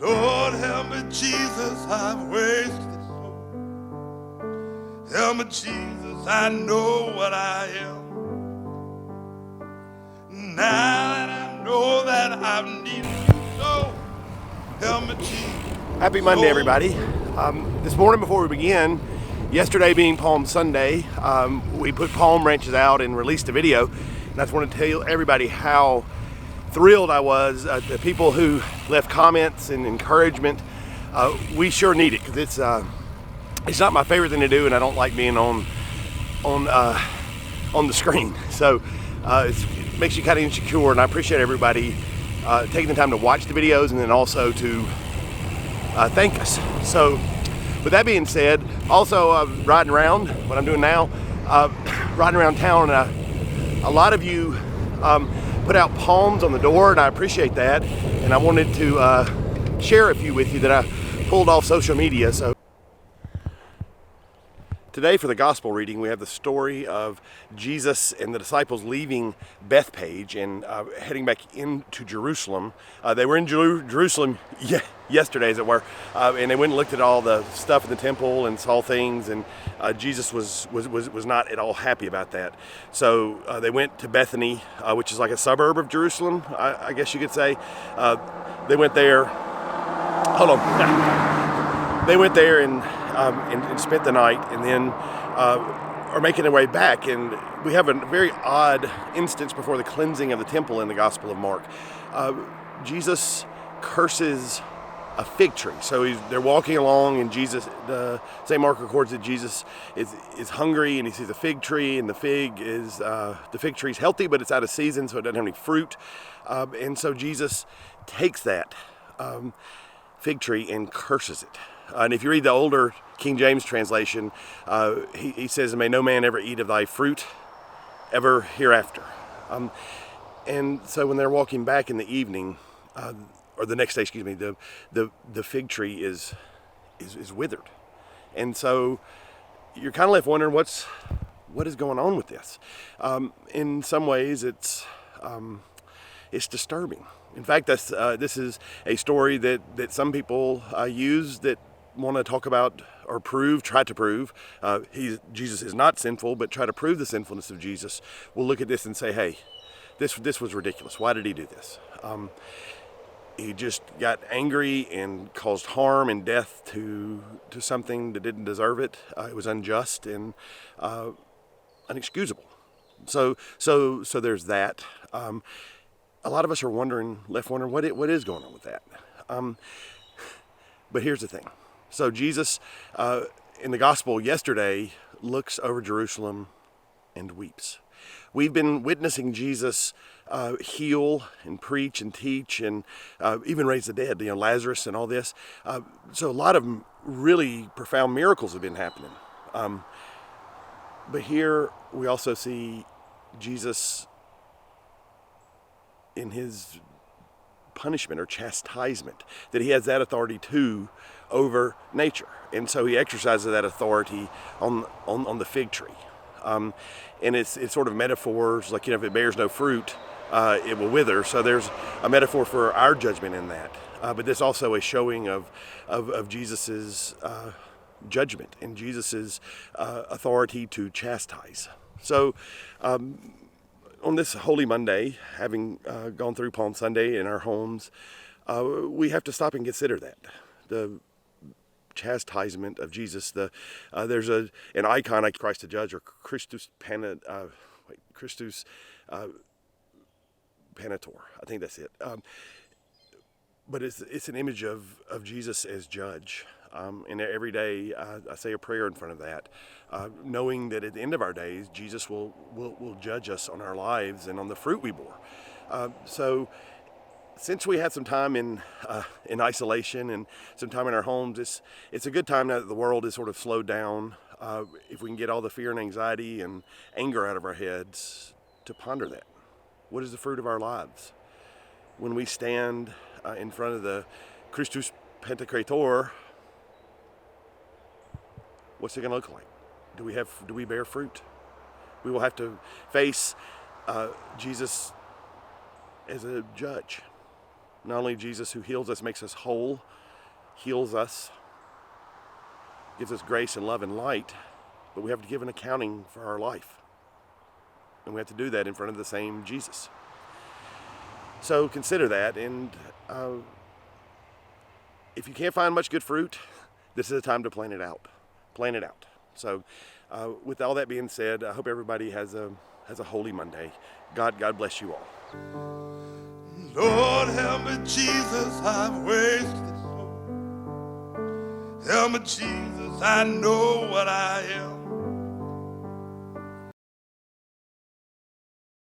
Lord, help me, Jesus, I've wasted so. Help me, Jesus, I know what I am. Now that I know that I've needed you so, help me, Jesus. Happy Monday, everybody. This morning before we begin, yesterday being Palm Sunday, we put palm branches out and released a video. And I just want to tell everybody how thrilled I was. The people who left comments and encouragement, we sure need it, because it's not my favorite thing to do, and I don't like being on the screen. So it makes you kind of insecure, and I appreciate everybody taking the time to watch the videos and then also to thank us. So with that being said, also riding around, what I'm doing now, riding around town, and a lot of you put out palms on the door, and I appreciate that. And I wanted to share a few with you that I pulled off social media. So today for the gospel reading, we have the story of Jesus and the disciples leaving Bethpage and heading back into Jerusalem. They were in Jerusalem yesterday, as it were, and they went and looked at all the stuff in the temple and saw things, and Jesus was not at all happy about that. So they went to Bethany, which is like a suburb of Jerusalem, I guess you could say. They went there. Hold on. They went there and spent the night, and then are making their way back. And we have a very odd instance before the cleansing of the temple in the Gospel of Mark. Jesus curses a fig tree. So they're walking along, and St. Mark records that Jesus is hungry, and he sees a fig tree, and the fig tree is healthy, but it's out of season, so it doesn't have any fruit. And so Jesus takes that fig tree and curses it. And if you read the older King James translation, he says, "May no man ever eat of thy fruit ever hereafter." And so when they're walking back in the evening, or the next day, excuse me, the fig tree is withered. And so you're kind of left wondering what is going on with this. In some ways, it's disturbing. In fact, this is a story that some people use that want to talk about or try to prove Jesus is not sinful, but try to prove the sinfulness of Jesus. We'll look at this and say, hey, this was ridiculous. Why did he do this? He just got angry and caused harm and death to something that didn't deserve it. It was unjust and inexcusable. So there's that. A lot of us are left wondering what is going on with that. But here's the thing. So Jesus, in the gospel yesterday, looks over Jerusalem and weeps. We've been witnessing Jesus heal and preach and teach and even raise the dead, Lazarus and all this. So a lot of really profound miracles have been happening. But here we also see Jesus in his punishment or chastisement, that he has that authority too over nature, and so he exercises that authority on the fig tree. And it's sort of metaphors, like, if it bears no fruit, it will wither. So there's a metaphor for our judgment in that. But there's also a showing of Jesus's judgment and Jesus's authority to chastise. So on this Holy Monday, having gone through Palm Sunday in our homes, we have to stop and consider that. The chastisement of Jesus. There's an icon like Christ the Judge, or Christus Panator. I think that's it. But it's an image of Jesus as judge. And every day I say a prayer in front of that, knowing that at the end of our days, Jesus will judge us on our lives and on the fruit we bore. So since we had some time in isolation and some time in our homes, it's a good time now that the world is sort of slowed down. If we can get all the fear and anxiety and anger out of our heads, to ponder that. What is the fruit of our lives? When we stand in front of the Christus Pantocrator, what's it going to look like? Do we bear fruit? We will have to face Jesus as a judge. Not only Jesus who heals us, makes us whole, heals us, gives us grace and love and light, but we have to give an accounting for our life. And we have to do that in front of the same Jesus. So consider that, and if you can't find much good fruit, this is a time to plant it out. Plant it out. So with all that being said, I hope everybody has a holy Monday. God bless you all. Lord, help me, Jesus, I've wasted so. Help me, Jesus, I know what I am.